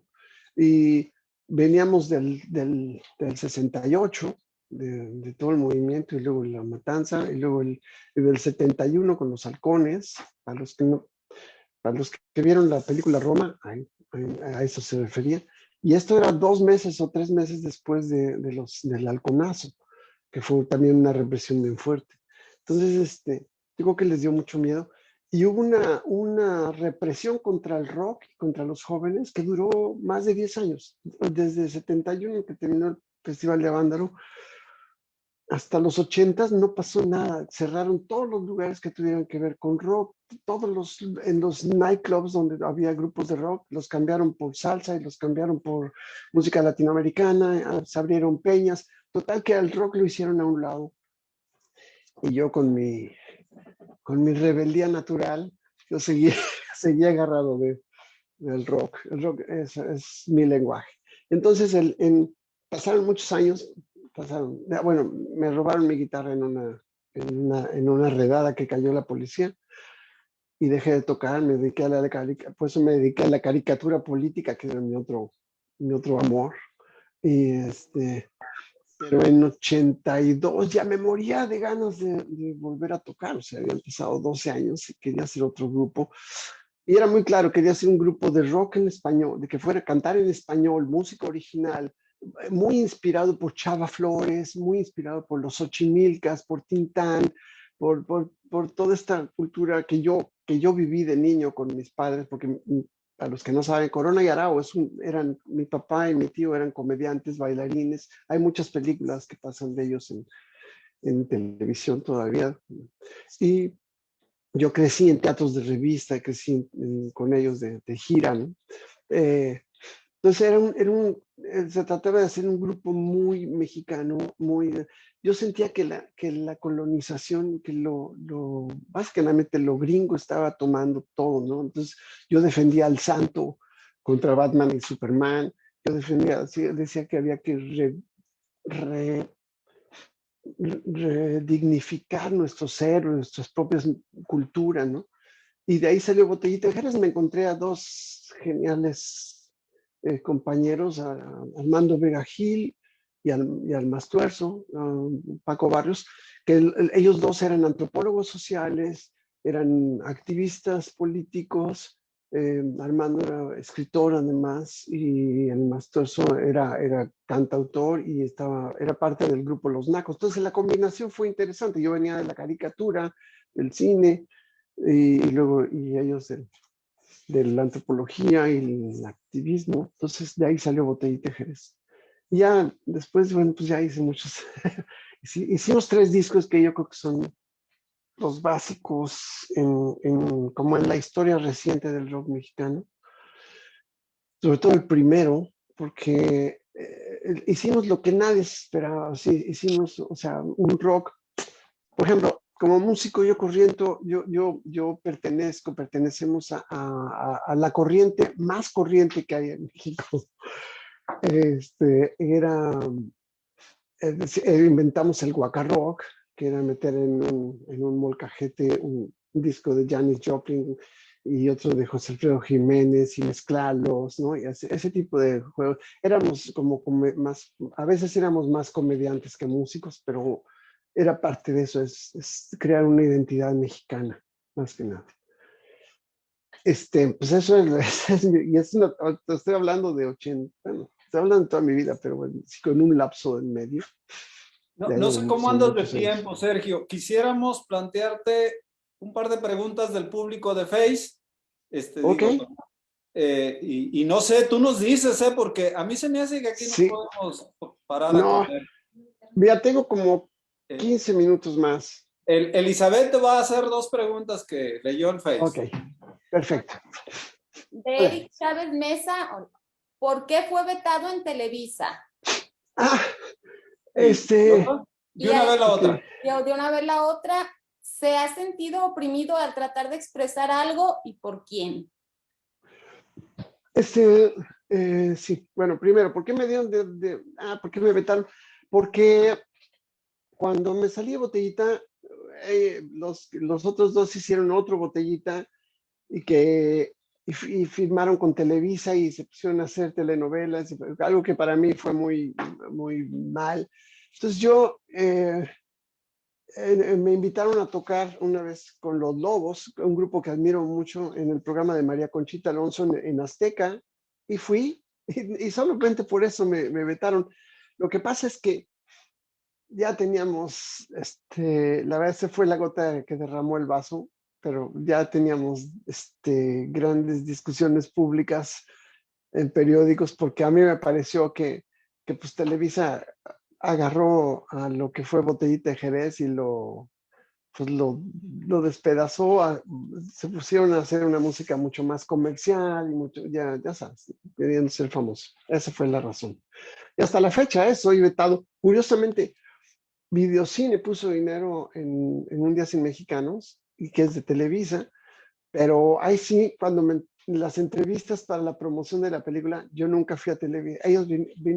Y veníamos del 68, de todo el movimiento, y luego la matanza, y luego del 71 con los halcones, para los que vieron la película Roma, a eso se refería. Y esto era 2 meses o 3 meses después del halconazo, que fue también una represión bien fuerte. Entonces, digo que les dio mucho miedo. Y hubo una represión contra el rock y contra los jóvenes que duró más de 10 años. Desde el 71, que terminó el Festival de Avándaro, hasta los 80 no pasó nada. Cerraron todos los lugares que tuvieran que ver con rock. En los nightclubs donde había grupos de rock, los cambiaron por salsa y los cambiaron por música latinoamericana. Se abrieron peñas. Total que al rock lo hicieron a un lado. Y yo con mi rebeldía natural, yo seguía agarrado del rock. El rock es mi lenguaje. Entonces, pasaron muchos años, bueno, me robaron mi guitarra en una redada que cayó la policía y dejé de tocar, me dediqué a la caricatura política, que era mi otro amor. Y pero en 82 ya me moría de ganas de volver a tocar, o sea, había empezado 12 años y quería hacer otro grupo. Y era muy claro, quería hacer un grupo de rock en español, de que fuera a cantar en español, música original, muy inspirado por Chava Flores, muy inspirado por los Xochimilcas, por Tintán, por toda esta cultura que yo viví de niño con mis padres, porque a los que no saben, Corona y Arao mi papá y mi tío eran comediantes, bailarines. Hay muchas películas que pasan de ellos en televisión todavía. Y yo crecí en teatros de revista, crecí con ellos de gira, ¿no? Entonces se trataba de hacer un grupo muy mexicano, yo sentía que la colonización, que básicamente lo gringo estaba tomando todo, ¿no? Entonces yo defendía al santo contra Batman y Superman, yo decía que había que redignificar nuestros héroes, nuestras propias culturas, ¿no? Y de ahí salió Botellita de Jerez. Me encontré a 2 geniales compañeros, a Armando Vega Gil y al Mastuerzo, Paco Barrios, que ellos 2 eran antropólogos sociales, eran activistas políticos. Armando era escritor además, y el Mastuerzo era cantautor y era parte del grupo Los Nacos. Entonces la combinación fue interesante. Yo venía de la caricatura, del cine, y ellos de la antropología y el activismo. Entonces de ahí salió Botellita de Jerez. Y ya después, bueno, pues ya hice muchos. Hicimos 3 discos que yo creo que son los básicos como en la historia reciente del rock mexicano. Sobre todo el primero, porque hicimos lo que nadie esperaba. Sí, hicimos, o sea, un rock. Por ejemplo, como músico yo pertenecemos a la corriente más corriente que hay en México. Inventamos el guacarrock, que era meter en un molcajete un disco de Janis Joplin y otro de José Alfredo Jiménez y mezclarlos, ¿no? Y ese tipo de juegos. Éramos a veces éramos más comediantes que músicos, pero era parte de eso, es crear una identidad mexicana, más que nada. Pues eso estoy hablando de 80, bueno, estoy hablando de toda mi vida, pero bueno, sí, con un lapso en medio. No sé cómo andas de tiempo, Sergio. Quisiéramos plantearte un par de preguntas del público de Face. Okay. Y no sé, tú nos dices, porque a mí se me hace que aquí no podemos parar a comer. Mira, tengo como Eh, 15 minutos más. Elizabeth te va a hacer 2 preguntas que leyó en Ok, Facebook. perfecto. De Eric Chávez Mesa, ¿por qué fue vetado en Televisa? Ah, ¿Y este, otra? De Y una ahí- vez la ok. otra. de una vez la otra, ¿se ha sentido oprimido al tratar de expresar algo y por quién? Sí, bueno, primero, ¿por qué me dieron ¿por qué me vetaron? Porque cuando me salí de Botellita, los otros dos hicieron otro Botellita y firmaron con Televisa y se pusieron a hacer telenovelas, algo que para mí fue muy, muy mal. Entonces me invitaron a tocar una vez con Los Lobos, un grupo que admiro mucho en el programa de María Conchita Alonso en Azteca, y fui, y solamente por eso me vetaron. Lo que pasa es que ya teníamos, la verdad se fue la gota que derramó el vaso, pero ya teníamos grandes discusiones públicas en periódicos, porque a mí me pareció que pues Televisa agarró a lo que fue Botellita de Jerez y pues lo despedazó, se pusieron a hacer una música mucho más comercial y mucho, ya sabes, queriendo ser famoso. Esa fue la razón. Y hasta la fecha, soy vetado. Curiosamente, Videocine puso dinero en Un Día Sin Mexicanos, y que es de Televisa, pero ahí sí, las entrevistas para la promoción de la película, yo nunca fui a Televisa. Ellos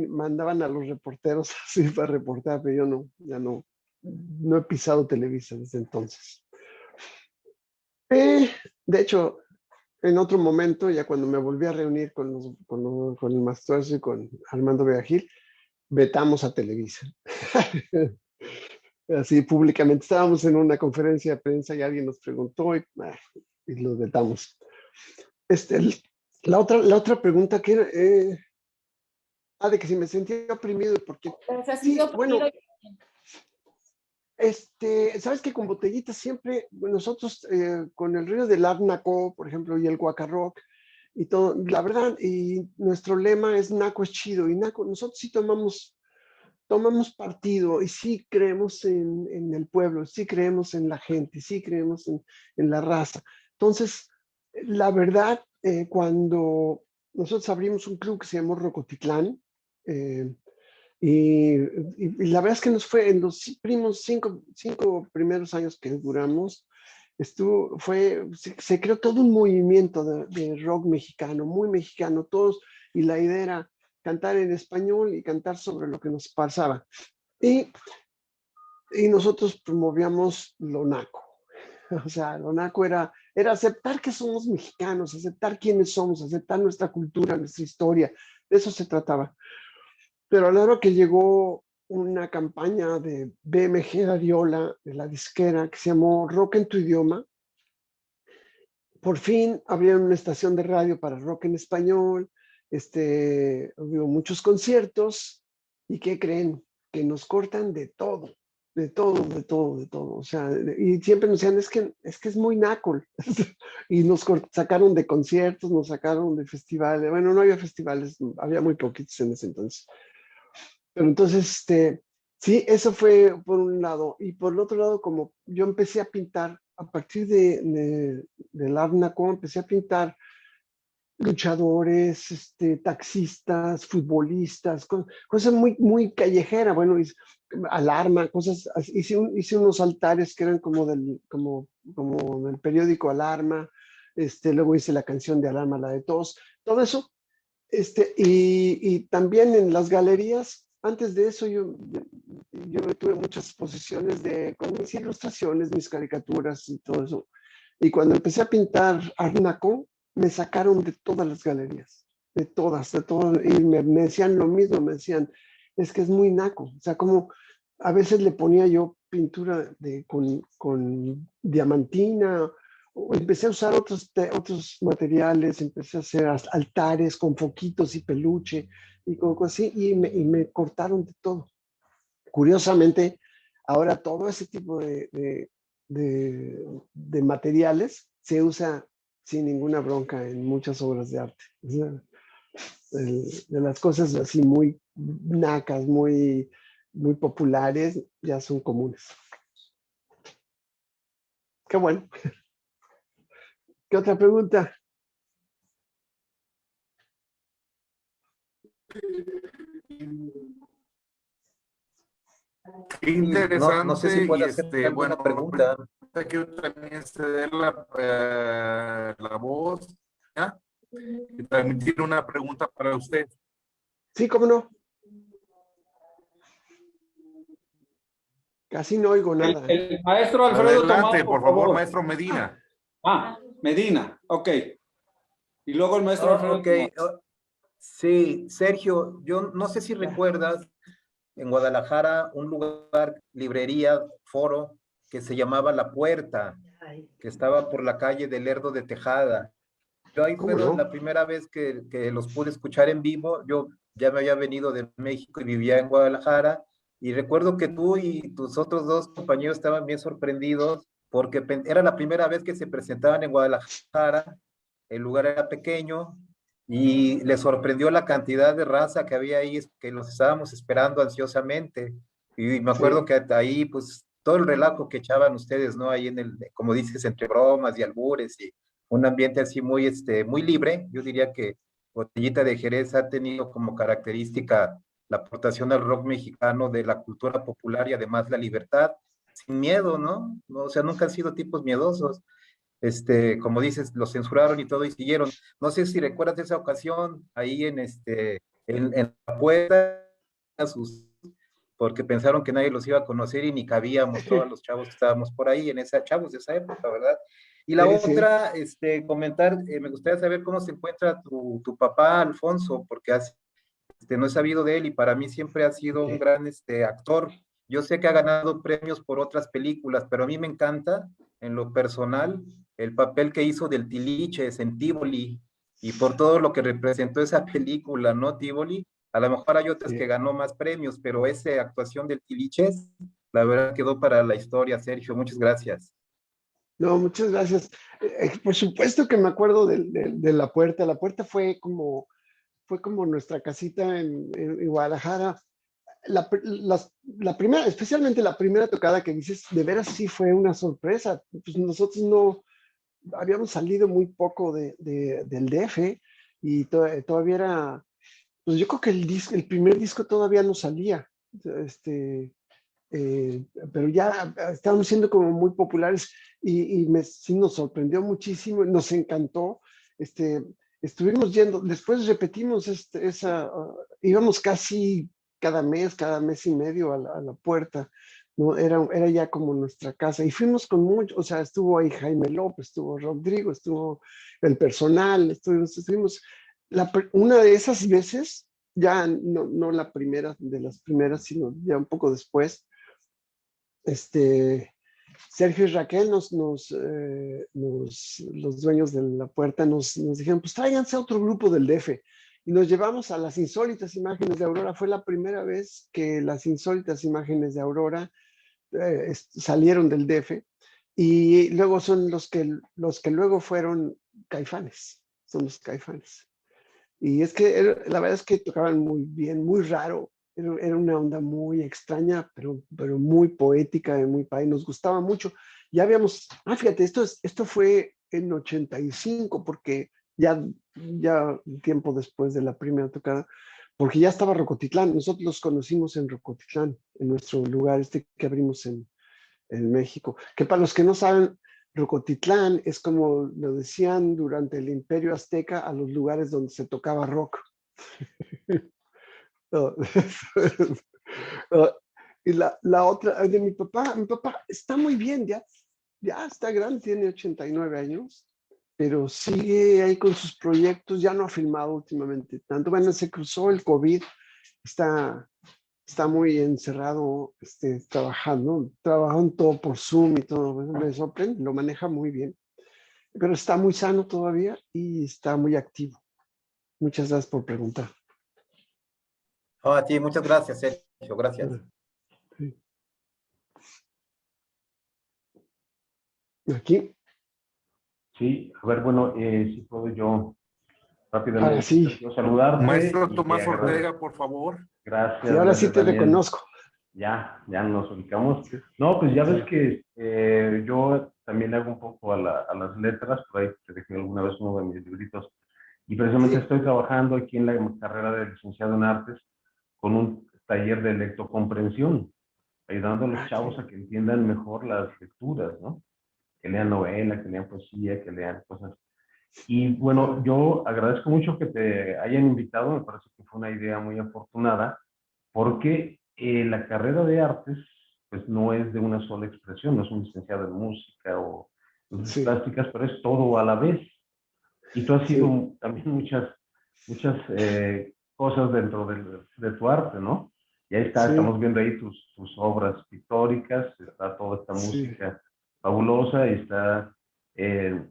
mandaban a los reporteros así para reportar, pero yo ya no he pisado Televisa desde entonces. De hecho, en otro momento, ya cuando me volví a reunir con el Mastuerzo y con Armando Beagil, vetamos a Televisa. Así públicamente. Estábamos en una conferencia de prensa y alguien nos preguntó y lo vetamos. La otra pregunta que era, de que si me sentía oprimido y por qué. Pero se ha Sí, sentido bueno, oprimido. sabes que con Botellita siempre, nosotros con el río del Naco, por ejemplo, y el Guacarroc y todo, la verdad, y nuestro lema es Naco es chido, y Naco, nosotros sí tomamos partido y sí creemos en el pueblo, sí creemos en la gente, sí creemos en la raza. Entonces, la verdad, cuando nosotros abrimos un club que se llamó Rocotitlán, eh, y la verdad es que nos fue en los cinco primeros años que duramos, se creó todo un movimiento de rock mexicano, muy mexicano, todos, y la idea era cantar en español y cantar sobre lo que nos pasaba. Y nosotros promovíamos lo naco. O sea, lo naco era aceptar que somos mexicanos, aceptar quiénes somos, aceptar nuestra cultura, nuestra historia. De eso se trataba. Pero a la hora que llegó una campaña de BMG Ariola, de la disquera, que se llamó Rock en tu idioma, por fin abrieron una estación de radio para rock en español, hubo muchos conciertos, ¿y qué creen? Que nos cortan de todo, de todo, de todo, de todo. O sea, y siempre nos decían, es que es muy naco. Y nos sacaron de conciertos, nos sacaron de festivales. Bueno, no había festivales, había muy poquitos en ese entonces. Pero entonces, sí, eso fue por un lado. Y por el otro lado, como yo empecé a pintar, a partir del Art Naco, empecé a pintar luchadores, taxistas, futbolistas, cosas muy, muy callejera, bueno, Alarma, cosas así. Hice unos altares que eran como del periódico Alarma, luego hice la canción de Alarma, la de todos, todo eso. Y también en las galerías, antes de eso yo tuve muchas exposiciones con mis ilustraciones, mis caricaturas y todo eso. Y cuando empecé a pintar Art Naco, me sacaron de todas las galerías, de todas, y me decían lo mismo, me decían, es que es muy naco. O sea, como a veces le ponía yo pintura con diamantina, empecé a usar otros materiales, empecé a hacer altares con foquitos y peluche y cosas así, y me cortaron de todo. Curiosamente, ahora todo ese tipo de materiales se usa sin ninguna bronca en muchas obras de arte. O sea, de las cosas así muy nacas, muy muy populares, ya son comunes. Qué bueno. ¿Qué otra pregunta? Qué interesante. No sé si puede hacer alguna bueno, pregunta. ahorita quiero también ceder la voz, ¿ya? Y también tiene una pregunta para usted. Sí, cómo no. Casi no oigo nada. El maestro Alfredo Adelante, Tomás, por favor, maestro Medina. Medina, ok. Y luego el maestro Alfredo Ok, Tomás. sí, Sergio, yo no sé si recuerdas en Guadalajara un lugar, librería, foro, que se llamaba La Puerta, que estaba por la calle del Lerdo de Tejada. Yo ahí fue ¿Cómo no? la primera vez que los pude escuchar en vivo. Yo ya me había venido de México y vivía en Guadalajara. Y recuerdo que tú y tus otros dos compañeros estaban bien sorprendidos porque era la primera vez que se presentaban en Guadalajara. El lugar era pequeño y les sorprendió la cantidad de raza que había ahí, que los estábamos esperando ansiosamente. Y me acuerdo Sí. que ahí, pues, todo el relajo que echaban ustedes, ¿no? Ahí como dices, entre bromas y albures y un ambiente así muy, muy libre. Yo diría que Botellita de Jerez ha tenido como característica la aportación al rock mexicano de la cultura popular y además la libertad, sin miedo, ¿no? O sea, nunca han sido tipos miedosos. Como dices, lo censuraron y todo y siguieron. No sé si recuerdas esa ocasión ahí en la puerta, porque pensaron que nadie los iba a conocer y ni cabíamos todos los chavos que estábamos por ahí, chavos de esa época, ¿verdad? Y la Sí, sí. otra, comentar, me gustaría saber cómo se encuentra tu papá, Alfonso, porque no he sabido de él y para mí siempre ha sido un Ok. gran actor. Yo sé que ha ganado premios por otras películas, pero a mí me encanta, en lo personal, el papel que hizo del Tiliches en Tívoli y por todo lo que representó esa película, ¿no? Tívoli. A lo mejor hay otras que Sí. ganó más premios, pero esa actuación del Tiliches, la verdad quedó para la historia, Sergio. Muchas gracias. No, muchas gracias. Por supuesto que me acuerdo de La Puerta. La Puerta fue como nuestra casita en Guadalajara. La primera, especialmente la primera tocada que dices, de veras sí fue una sorpresa. Pues nosotros no habíamos salido muy poco del DF y todavía era, pues yo creo que el primer disco todavía no salía. Este, pero ya estábamos siendo como muy populares y sí nos sorprendió muchísimo, nos encantó. Este, estuvimos yendo, después repetimos íbamos casi cada mes y medio a la puerta, ¿no? Era ya como nuestra casa y fuimos con mucho, o sea, estuvo ahí Jaime López, estuvo Rodrigo, estuvo el personal, estuvimos una de esas veces, ya no la primera de las primeras, sino ya un poco después. Sergio y Raquel, los dueños de La Puerta, nos dijeron, pues tráiganse a otro grupo del DF. Y nos llevamos a las insólitas imágenes de Aurora. Fue la primera vez que las insólitas imágenes de Aurora salieron del DF. Y luego son los que luego fueron Caifanes. Son los Caifanes. Y es que la verdad es que tocaban muy bien, muy raro. Era una onda muy extraña, pero muy poética y muy padre. Nos gustaba mucho. Ya habíamos, fíjate, esto fue en 85, porque ya un tiempo después de la primera tocada, porque ya estaba Rocotitlán. Nosotros los conocimos en Rocotitlán, en nuestro lugar que abrimos en México. Que para los que no saben, Rocotitlán es como lo decían durante el Imperio Azteca a los lugares donde se tocaba rock. Y la otra, de mi papá está muy bien, ya está grande, tiene 89 años, pero sigue ahí con sus proyectos, ya no ha filmado últimamente tanto. Bueno, se cruzó el COVID, está muy encerrado trabajando todo por Zoom y todo. Bueno, me sorprende, lo maneja muy bien, pero está muy sano todavía y está muy activo. Muchas gracias por preguntar. A ti, muchas gracias, Sergio. Gracias. Sí. Aquí. Sí, a ver, bueno, si puedo yo rápidamente Sí. Sergio, saludarte. Maestro y Tomás agradezco. Ortega, por favor. Gracias. Sí, ahora sí gracias, te Daniel. reconozco. Ya nos ubicamos. No, pues ya ves que yo también hago un poco a las letras, por ahí te dejé alguna vez uno de mis libritos, y precisamente Sí. estoy trabajando aquí en la carrera de licenciado en artes con un taller de lectocomprensión, ayudando a los Ah, chavos a que entiendan mejor las lecturas, ¿no? Que lean novela, que lean poesía, que lean cosas. Y bueno, yo agradezco mucho que te hayan invitado, me parece que fue una idea muy afortunada, porque la carrera de artes, pues no es de una sola expresión, no es un licenciado en música o en artes sí, plásticas, pero es todo a la vez. Y tú has sí, sido también muchas cosas dentro de tu arte, ¿no? Y ahí está, sí, estamos viendo ahí tus obras pictóricas, está toda esta sí. música fabulosa y está eh,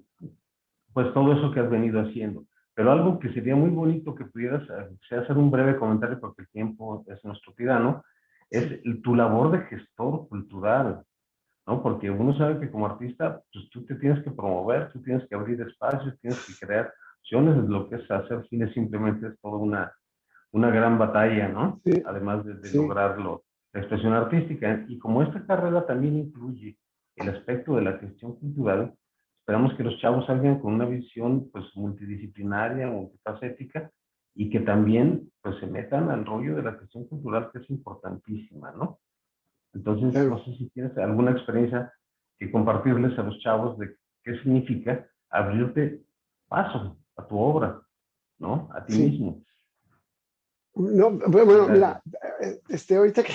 pues todo eso que has venido haciendo. Pero algo que sería muy bonito que pudieras hacer un breve comentario, porque el tiempo es nuestro tirano, es tu labor de gestor cultural, ¿no? Porque uno sabe que como artista, pues tú te tienes que promover, tú tienes que abrir espacios, tienes que crear opciones, lo que es hacer cine simplemente es toda una gran batalla, ¿no? Sí, Además de sí, lograrlo, la expresión artística. Y como esta carrera también incluye el aspecto de la gestión cultural, esperamos que los chavos salgan con una visión pues multidisciplinaria, multifacética, y que también pues se metan al rollo de la gestión cultural, que es importantísima, ¿no? Entonces, claro, no sé si tienes alguna experiencia que compartirles a los chavos de qué significa abrirte paso a tu obra, ¿no? A ti sí. mismo. No, bueno, Gracias. mira, ahorita que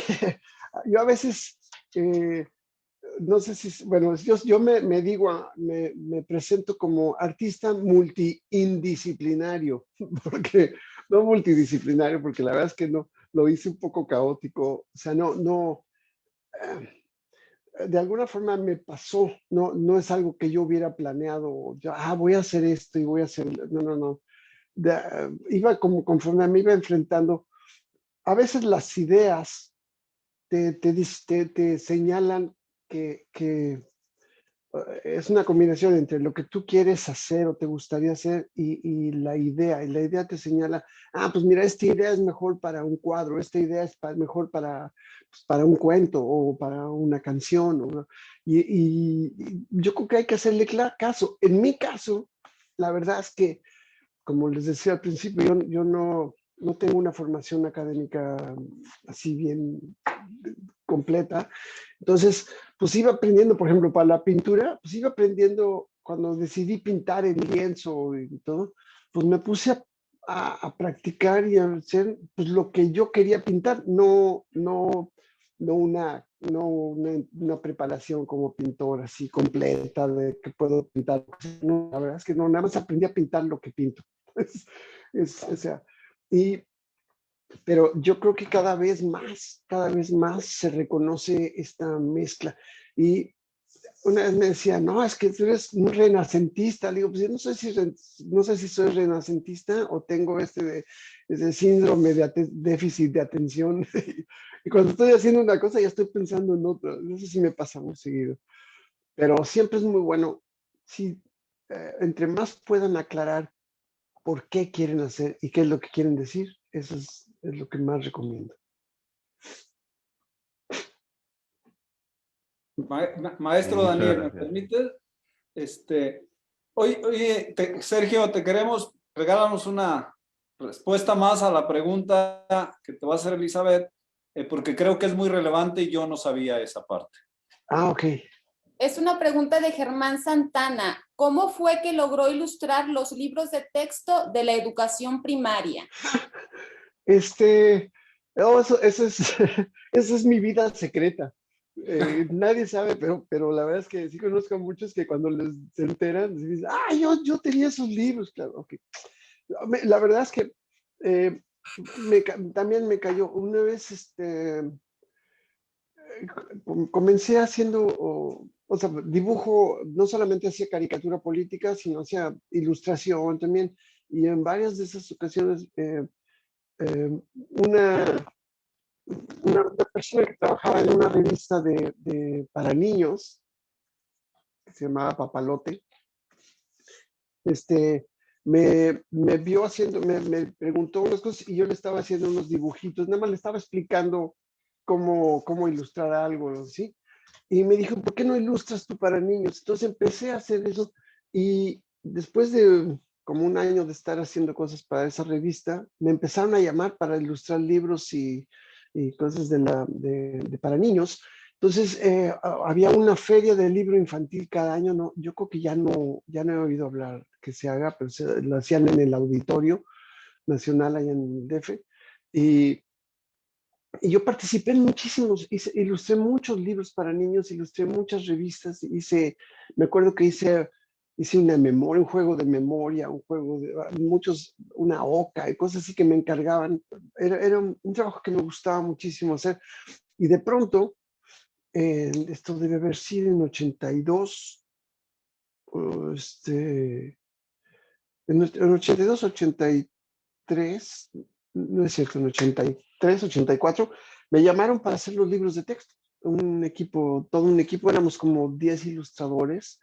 yo a veces, no sé si, bueno, yo me digo, me presento como artista multiindisciplinario, porque, no multidisciplinario, porque la verdad es que no, lo hice un poco caótico, o sea, de alguna forma me pasó, no es algo que yo hubiera planeado, yo, voy a hacer esto y voy a hacer, no. Iba como conforme me iba enfrentando, a veces las ideas te señalan que es una combinación entre lo que tú quieres hacer o te gustaría hacer y la idea. Y la idea te señala, pues mira, esta idea es mejor para un cuadro, esta idea es mejor pues, para un cuento o para una canción. Y yo creo que hay que hacerle caso. En mi caso, la verdad es que, como les decía al principio, yo no tengo una formación académica así bien completa. Entonces, pues iba aprendiendo, por ejemplo, para la pintura, pues iba aprendiendo cuando decidí pintar en lienzo y todo, pues me puse a practicar y a hacer pues, lo que yo quería pintar, no una preparación como pintor así completa de que puedo pintar. No, la verdad es que no, nada más aprendí a pintar lo que pinto. O sea, y pero yo creo que cada vez más se reconoce esta mezcla. Y una vez me decía, no, es que tú eres un renacentista. Le digo, pues yo no sé si soy renacentista o tengo ese síndrome de déficit de atención. Y cuando estoy haciendo una cosa ya estoy pensando en otra. No sé si me pasa muy seguido. Pero siempre es muy bueno, si entre más puedan aclarar por qué quieren hacer y qué es lo que quieren decir, eso es lo que más recomiendo. Maestro Muchas Daniel, ¿me gracias. permite? Oye, Sergio, te queremos, regálanos una respuesta más a la pregunta que te va a hacer Elizabeth, porque creo que es muy relevante y yo no sabía esa parte. Ok. Es una pregunta de Germán Santana. ¿Cómo fue que logró ilustrar los libros de texto de la educación primaria? Eso es, esa es mi vida secreta. Nadie sabe, pero la verdad es que sí conozco a muchos que cuando les se enteran, dicen, yo tenía esos libros, claro, ok. La verdad es que eh, también me cayó. Una vez, comencé haciendo, o sea, dibujo, no solamente hacía caricatura política, sino hacía ilustración también. Y en varias de esas ocasiones, una, una persona que trabajaba en una revista para niños, que se llamaba Papalote, me vio haciendo, me preguntó unas cosas y yo le estaba haciendo unos dibujitos, nada más le estaba explicando cómo ilustrar algo, ¿sí? Y me dijo, ¿por qué no ilustras tú para niños? Entonces empecé a hacer eso y después de como un año de estar haciendo cosas para esa revista, me empezaron a llamar para ilustrar libros y cosas para niños. Entonces, había una feria de libro infantil cada año, no, yo creo que ya no he oído hablar que se haga, pero lo hacían en el Auditorio Nacional allá en el DF. Y yo participé en muchísimos, ilustré muchos libros para niños, ilustré muchas revistas, me acuerdo que hice una memoria, un juego de memoria, una oca y cosas así que me encargaban. Era un trabajo que me gustaba muchísimo hacer. Y de pronto, esto debe haber sido en 82, en 82, 83, no es cierto, en 83, 84, me llamaron para hacer los libros de texto. Todo un equipo, éramos como 10 ilustradores.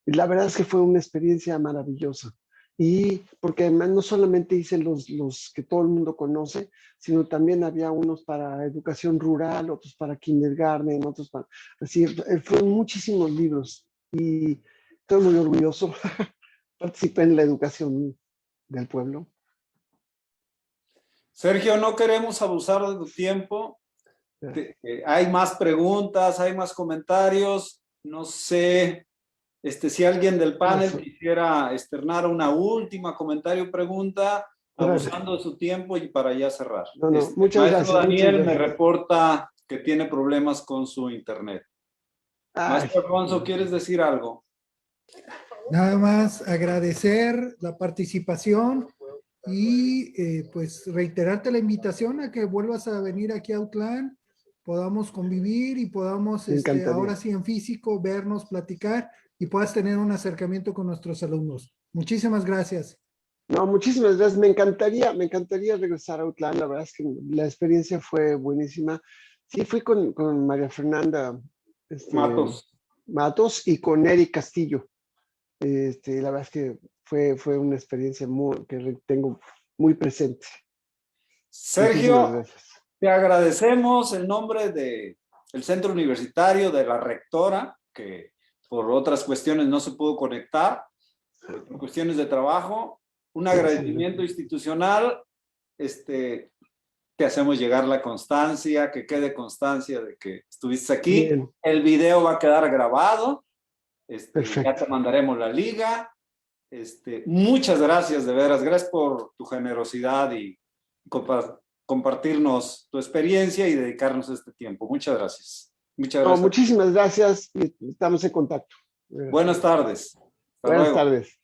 Y la verdad es que fue una experiencia maravillosa. Y porque además no solamente hice los que todo el mundo conoce, sino también había unos para educación rural, otros para kindergarten, otros para... Así, fueron muchísimos libros y estoy muy orgulloso. Participé en la educación del pueblo. Sergio, no queremos abusar de tu tiempo. Hay más preguntas, hay más comentarios. No sé si alguien del panel quisiera externar una última comentario o pregunta, abusando de su tiempo y para ya cerrar. No, muchas gracias. Daniel me reporta que tiene problemas con su internet. Maestro Alfonso, ¿quieres decir algo? Nada más agradecer la participación y pues reiterarte la invitación a que vuelvas a venir aquí a Autlán, podamos convivir y podamos ahora sí en físico vernos, platicar y puedas tener un acercamiento con nuestros alumnos. Muchísimas gracias. No, muchísimas gracias. Me encantaría regresar a Autlán. La verdad es que la experiencia fue buenísima. Sí, fui con María Fernanda Matos y con Eric Castillo. La verdad es que fue una experiencia que tengo muy presente. Sergio, te agradecemos en nombre del Centro Universitario, de la rectora, que por otras cuestiones no se pudo conectar, por cuestiones de trabajo. Un agradecimiento institucional. Te hacemos llegar la constancia, que quede constancia de que estuviste aquí. Bien. El video va a quedar grabado. Ya te mandaremos la liga. Muchas gracias, de veras. Gracias por tu generosidad y compartirnos tu experiencia y dedicarnos este tiempo. Muchas gracias. Muchas gracias. Muchísimas gracias y estamos en contacto. Buenas tardes. Buenas tardes.